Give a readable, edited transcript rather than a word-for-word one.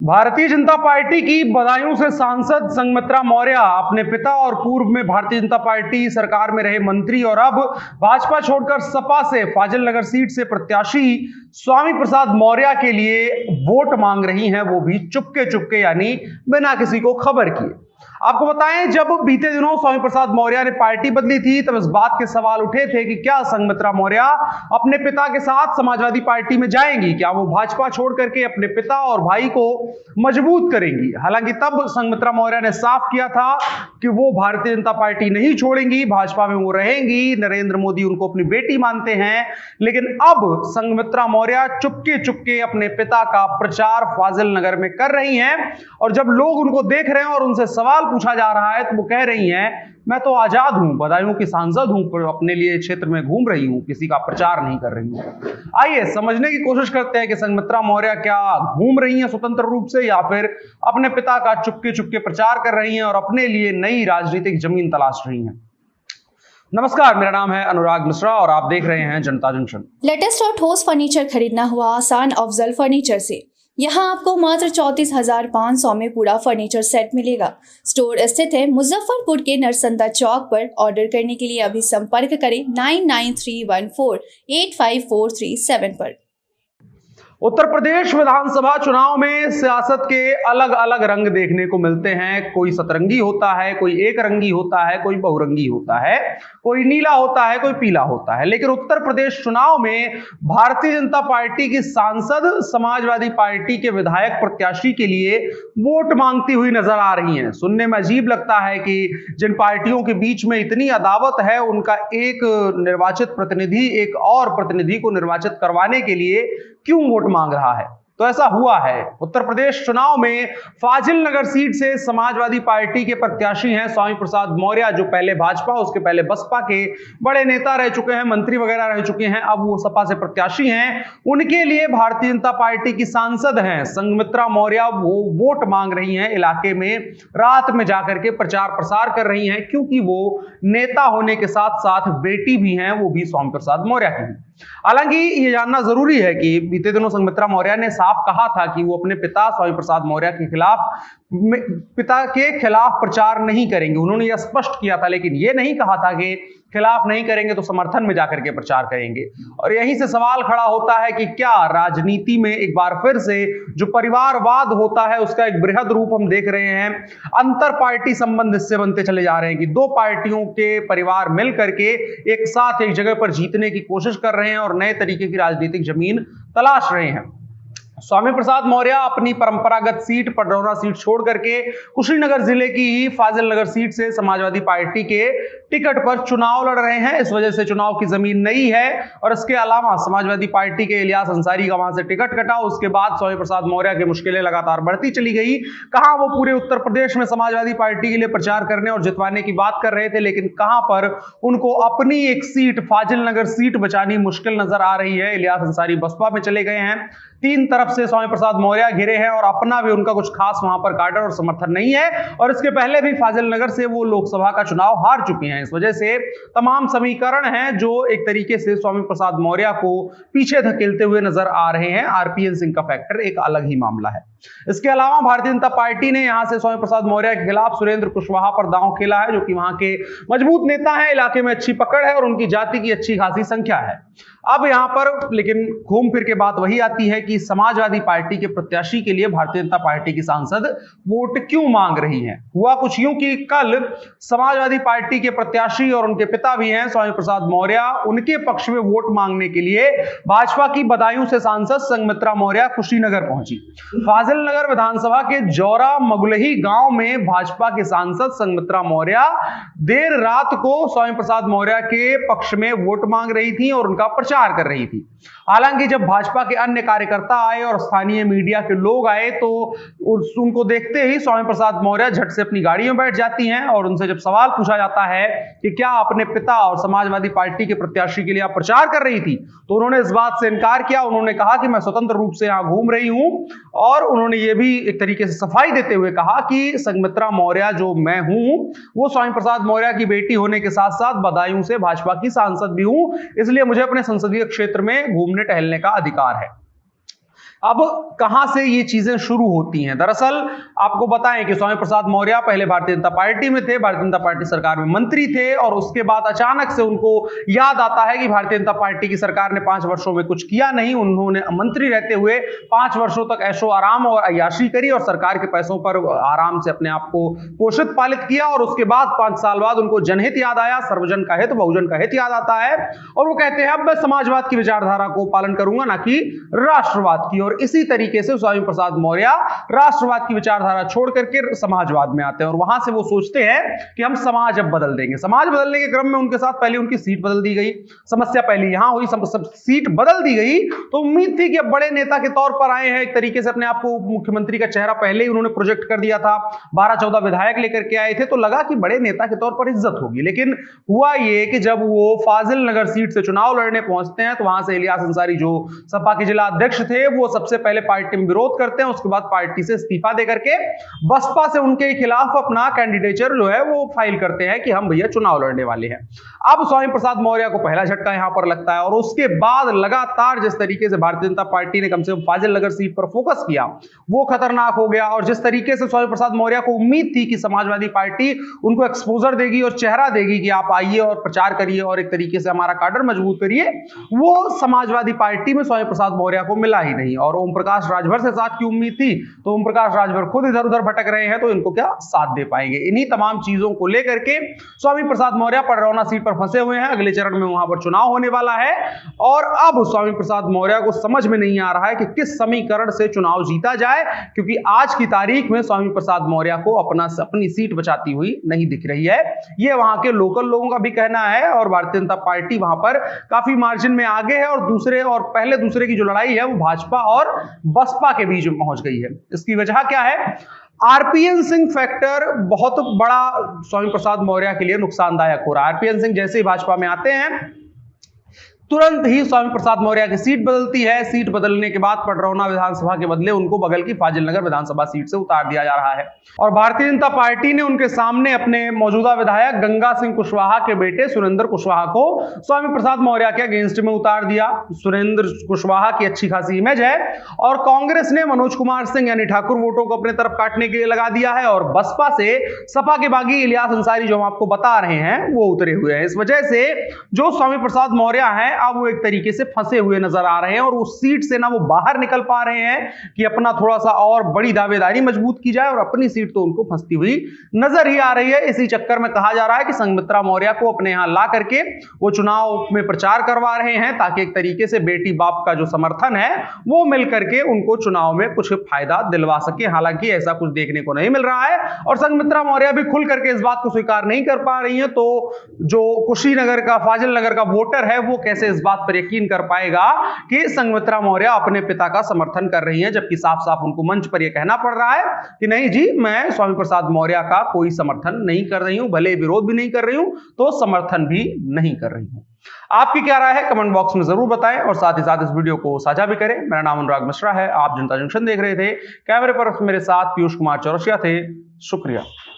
Bharatiya Janata party की बदायूं से सांसद संघमित्रा मौर्य अपने पिता और पूर्व में भारतीय जनता पार्टी सरकार में रहे मंत्री और अब भाजपा छोड़कर सपा से फाजिल नगर सीट से प्रत्याशी स्वामी प्रसाद मौर्य के लिए वोट मांग रही हैं, वो भी चुपके चुपके, यानी बिना किसी को खबर किए। आपको बताएं, जब बीते दिनों स्वामी प्रसाद मौर्य ने पार्टी बदली थी तब इस बात के सवाल उठे थे कि क्या संघमित्रा मौर्य अपने पिता के साथ समाजवादी पार्टी में जाएंगी, क्या वो भाजपा छोड़ करके अपने पिता और भाई को मजबूत करेंगी। हालांकि तब संघमित्रा मौर्य ने साफ किया था कि वो भारतीय जनता पार्टी नहीं छोड़ेंगी, भाजपा में वो रहेंगी, नरेंद्र मोदी उनको अपनी बेटी मानते हैं। लेकिन अब संघमित्रा मौर्य चुपके चुपके अपने पिता का प्रचार फाजिल नगर में कर रही हैं और जब लोग उनको देख रहे हैं और उनसे सवाल पूछा जा रहा है तो वो कह रही हैं, मैं तो आजाद हूं, बदायूं की सांसद हूं, पर अपने लिए क्षेत्र में घूम रही हूं, किसी का प्रचार नहीं कर रही हूं। आइए समझने की कोशिश करते हैं कि संघमित्रा मौर्य क्या घूम रही हैं स्वतंत्र रूप से या फिर अपने पिता का चुपके चुपके प्रचार कर रही हैं और अपने लिए नई राजनीतिक जमीन तलाश रही हैं। नमस्कार, मेरा नाम है अनुराग मिश्रा और आप देख रहे हैं जनता जंक्शन। लेटेस्ट और ठोस फर्नीचर खरीदना हुआ आसान अफजल फर्नीचर से। यहाँ आपको मात्र 34,500 में पूरा फर्नीचर सेट मिलेगा। स्टोर स्थित है मुजफ्फरपुर के नरसंदा चौक पर। ऑर्डर करने के लिए अभी संपर्क करें 9931485437 पर। उत्तर प्रदेश विधानसभा चुनाव में सियासत के अलग अलग रंग देखने को मिलते हैं। कोई सतरंगी होता है, कोई एक रंगी होता है, कोई बहुरंगी होता है, कोई नीला होता है, कोई पीला होता है। लेकिन उत्तर प्रदेश चुनाव में भारतीय जनता पार्टी की सांसद समाजवादी पार्टी के विधायक प्रत्याशी के लिए वोट मांगती हुई नजर आ रही हैं। सुनने में अजीब लगता है कि जिन पार्टियों के बीच में इतनी अदावत है, उनका एक निर्वाचित प्रतिनिधि एक और प्रतिनिधि को निर्वाचित करवाने के लिए क्यों वोट मांग रहा है। तो ऐसा हुआ है, उत्तर प्रदेश चुनाव में फाजिल नगर सीट से समाजवादी पार्टी के प्रत्याशी हैं स्वामी प्रसाद मौर्य, जो पहले भाजपा उसके पहले बसपा के बड़े नेता रह चुके हैं, मंत्री वगैरह रह चुके हैं, अब वो सपा से प्रत्याशी हैं। उनके लिए भारतीय जनता पार्टी की सांसद हैं संघमित्रा मौर्य, वो वोट मांग रही हैं। इलाके में रात में जाकर के प्रचार प्रसार कर रही हैं, क्योंकि वो नेता होने के साथ साथ बेटी भी हैं, वो भी स्वामी प्रसाद मौर्य की। हालांकि ये जानना जरूरी है कि बीते दिनों संघमित्रा मौर्य ने साफ कहा था कि वो अपने पिता स्वामी प्रसाद मौर्य के खिलाफ प्रचार नहीं करेंगे। उन्होंने यह स्पष्ट किया था, लेकिन ये नहीं कहा था कि खिलाफ नहीं करेंगे तो समर्थन में जाकर के प्रचार करेंगे। और यहीं से सवाल खड़ा होता है कि क्या राजनीति में एक बार फिर से जो परिवारवाद होता है उसका एक बृहद रूप हम देख रहे हैं। अंतर पार्टी संबंध इससे बनते चले जा रहे हैं कि दो पार्टियों के परिवार मिल करके एक साथ एक जगह पर जीतने की कोशिश कर रहे हैं और नए तरीके की राजनीतिक जमीन तलाश रहे हैं। स्वामी प्रसाद मौर्य अपनी परंपरागत सीट पडरौना सीट छोड़ करके कुशीनगर जिले की ही फाजिल नगर सीट से समाजवादी पार्टी के टिकट पर चुनाव लड़ रहे हैं। इस वजह से चुनाव की जमीन नई है और इसके अलावा समाजवादी पार्टी के इलियास अंसारी का वहां से टिकट कटा। उसके बाद स्वामी प्रसाद मौर्य की मुश्किलें लगातार बढ़ती चली गई। कहां वो पूरे उत्तर प्रदेश में समाजवादी पार्टी के लिए प्रचार करने और जितवाने की बात कर रहे थे, लेकिन कहां पर उनको अपनी एक सीट फाजिल नगर सीट बचानी मुश्किल नजर आ रही है। इलियास अंसारी बसपा में चले गए हैं, तीन तरफ से स्वामी प्रसाद मौर्य घिरे हैं और अपना भी उनका कुछ खास वहां पर काडर और समर्थन नहीं है। और इसके पहले भी फाजिल नगर से वो लोकसभा का चुनाव हार चुके हैं। इस वजह से तमाम समीकरण हैं जो एक तरीके से स्वामी प्रसाद मौर्य को पीछे धकेलते हुए नजर आ रहे हैं। आरपीएन सिंह का फैक्टर एक अलग ही मामला है। इसके अलावा भारतीय जनता पार्टी ने यहां से स्वामी प्रसाद मौर्य के खिलाफ सुरेंद्र कुशवाहा पर दांव खेला है, जो कि वहां के मजबूत नेता हैं, इलाके में अच्छी पकड़ है और उनकी जाति की अच्छी खासी संख्या है। अब यहां पर लेकिन घूम फिर के बात वही आती है कि समाजवादी पार्टी के प्रत्याशी के लिए भारतीय जनता पार्टी की सांसद वोट क्यों मांग रही हैं। हुआ कुछ यूं कि कल समाजवादी पार्टी के प्रत्याशी और उनके पिता भी हैं स्वामी प्रसाद मौर्य, उनके पक्ष में वोट मांगने के लिए भाजपा की बदायूं से सांसद संघमित्रा मौर्य कुशीनगर पहुंची। फाजिल नगर विधानसभा के जौरा मगुलही गांव में भाजपा के सांसद संघमित्रा मौर्य देर रात को स्वामी प्रसाद मौर्य के पक्ष में वोट मांग रही थी और उनका प्रचार कर रही थी। हालांकि जब भाजपा के अन्य कार्यकर्ता आए और स्थानीय मीडिया के लोग आए तो उनको देखते ही स्वामी प्रसाद मौर्य झट से अपनी गाड़ी में बैठ जाती हैं और उनसे जब सवाल पूछा जाता है कि क्या अपने पिता और समाजवादी पार्टी के प्रत्याशी के लिए आप प्रचार कर रही थी, तो उन्होंने इस बात से इनकार किया। उन्होंने कहा कि मैं स्वतंत्र रूप से यहां घूम रही हूं और उन्होंने ये भी एक तरीके से सफाई देते हुए कहा कि संघमित्रा मौर्य जो मैं हूं वो स्वामी प्रसाद मौर्य की बेटी होने के साथ साथ बदायूं से भाजपा की सांसद भी हूं, इसलिए मुझे अपने संसदीय क्षेत्र में घूमने टहलने का अधिकार है। अब कहां से ये चीजें शुरू होती हैं? दरअसल आपको बताएं कि स्वामी प्रसाद मौर्य पहले भारतीय जनता पार्टी में थे, भारतीय जनता पार्टी सरकार में मंत्री थे और उसके बाद अचानक से उनको याद आता है कि भारतीय जनता पार्टी की सरकार ने 5 वर्षों में कुछ किया नहीं। उन्होंने मंत्री रहते हुए 5 वर्षों तक ऐशो आराम और अय्याशी करी और सरकार के पैसों पर आराम से अपने आप को पोषित पालित किया और उसके बाद 5 साल बाद उनको जनहित याद आया, सर्वजन का हित, बहुजन का हित याद आता है और वो कहते हैं अब मैं समाजवाद की विचारधारा को पालन करूंगा, ना कि राष्ट्रवाद की। और इसी तरीके से स्वामी प्रसाद मौर्य राष्ट्रवाद की विचारधारा छोड़ करके समाजवाद में आते हैं और वहां से वो सोचते हैं कि हम समाज अब बदल देंगे। समाज बदलने के क्रम में उनके साथ पहले उनकी सीट बदल दी गई। समस्या पहले यहां हुई, सब सीट बदल दी गई तो उम्मीद थी कि अब बड़े नेता के तौर पर आए हैं, एक तरीके से अपने आप को मुख्यमंत्री का चेहरा पहले ही उन्होंने प्रोजेक्ट कर दिया था। 12-14 विधायक लेकर के आए थे तो लगा कि बड़े नेता के तौर पर इज्जत होगी। लेकिन हुआ ये कि जब वो फाजिल नगर सीट से चुनाव लड़ने पहुंचते हैं तो वहां से इलियास अंसारी जो सपा के जिला अध्यक्ष थे वो सबसे पहले पार्टी में विरोध करते हैं, उसके बाद पार्टी से इस्तीफा देकर के बसपा से उनके खिलाफ अपना कैंडिडेचर जो है वो फाइल करते हैं कि हम भैया चुनाव लड़ने वाले हैं। अब स्वामी प्रसाद मौर्य को पहला झटका यहां पर लगता है और उसके बाद लगातार जिस तरीके से भारतीय जनता पार्टी ने कम से कम फाजिल नगर सीट पर फोकस किया वो खतरनाक हो गया। और जिस तरीके से स्वामी प्रसाद मौर्य को उम्मीद थी कि समाजवादी पार्टी उनको एक्सपोजर देगी और चेहरा देगी कि आप आइए और प्रचार करिए और एक तरीके से हमारा काडर मजबूत करिए, वो समाजवादी पार्टी में स्वामी प्रसाद मौर्य को मिला ही नहीं। और ओम प्रकाश राजभर से साथ की उम्मीद थी तो ओम प्रकाश राजभर खुद इधर उधर भटक रहे हैं तो इनको क्या साथ दे पाएंगे। इन्हीं तमाम चीजों को लेकर के स्वामी प्रसाद मौर्य पडरौना सीट पर फंसे हुए हैं। अगले चरण में वहां पर चुनाव होने वाला है और अब स्वामी प्रसाद मौर्य को समझ में नहीं आ रहा है कि किस समीकरण से चुनाव जीता जाए, क्योंकि आज की तारीख में स्वामी प्रसाद मौर्य को अपनी सीट बचाती हुई नहीं दिख रही है। यह वहां के लोकल लोगों का भी कहना है और भारतीय जनता पार्टी वहां पर काफी मार्जिन में आगे है और पहले दूसरे की जो लड़ाई है वो भाजपा और बसपा के बीच में पहुंच गई है। इसकी वजह क्या है? आरपीएन सिंह फैक्टर बहुत बड़ा स्वामी प्रसाद मौर्य के लिए नुकसानदायक हो रहा है। आरपीएन सिंह जैसे ही भाजपा में आते हैं तुरंत ही स्वामी प्रसाद मौर्य की सीट बदलती है। सीट बदलने के बाद पडरौना विधानसभा के बदले उनको बगल की फाजिल नगर विधानसभा सीट से उतार दिया जा रहा है और भारतीय जनता पार्टी ने उनके सामने अपने मौजूदा विधायक गंगा सिंह कुशवाहा के बेटे सुरेंद्र कुशवाहा को स्वामी प्रसाद मौर्य के अगेंस्ट में उतार दिया। सुरेंद्र कुशवाहा की अच्छी खासी इमेज है और कांग्रेस ने मनोज कुमार सिंह यानी ठाकुर वोटों को अपने तरफ काटने के लिए लगा दिया है और बसपा से सपा के बागी इलियास अंसारी जो हम आपको बता रहे हैं वो उतरे हुए हैं। इस वजह से जो स्वामी प्रसाद मौर्य हैं अब वो एक तरीके से फंसे हुए नजर आ रहे हैं और उस सीट से ना वो बाहर निकल पा रहे हैं कि अपना थोड़ा सा और बड़ी दावेदारी मजबूत की जाए और अपनी सीट तो उनको फंसती हुई नजर ही आ रही है। इसी चक्कर में कहा जा रहा है कि संघमित्रा मौर्य को अपने यहां ला करके वो चुनाव में प्रचार करवा रहे हैं ताकि एक तरीके से बेटी बाप का जो समर्थन है वो मिल करके उनको चुनाव में कुछ फायदा दिलवा सके। हालांकि ऐसा कुछ देखने को नहीं मिल रहा है और संघमित्रा मौर्य भी खुल करके इस बात को स्वीकार नहीं कर पा रही है। तो जो कुशीनगर का फाजिल नगर का वोटर है वो कैसे इस बात पर यकीन कर पाएगा कि संघमित्रा मौर्य अपने पिता का समर्थन कर रही हैं, जबकि साफ साफ उनको मंच पर यह कहना पड़ रहा है कि नहीं जी मैं स्वामी प्रसाद मौर्य का कोई समर्थन नहीं कर रही हूं, भले विरोध भी नहीं कर रही हूं तो समर्थन भी नहीं कर रही हूं। आपकी क्या राय है कमेंट बॉक्स में जरूर बताएं और साथ ही साथ इस वीडियो को साझा भी करें। मेरा नाम अनुराग मिश्रा है, आप जनता जंक्शन देख रहे थे। कैमरे पर मेरे साथ पीयूष कुमार चौरसिया थे। शुक्रिया।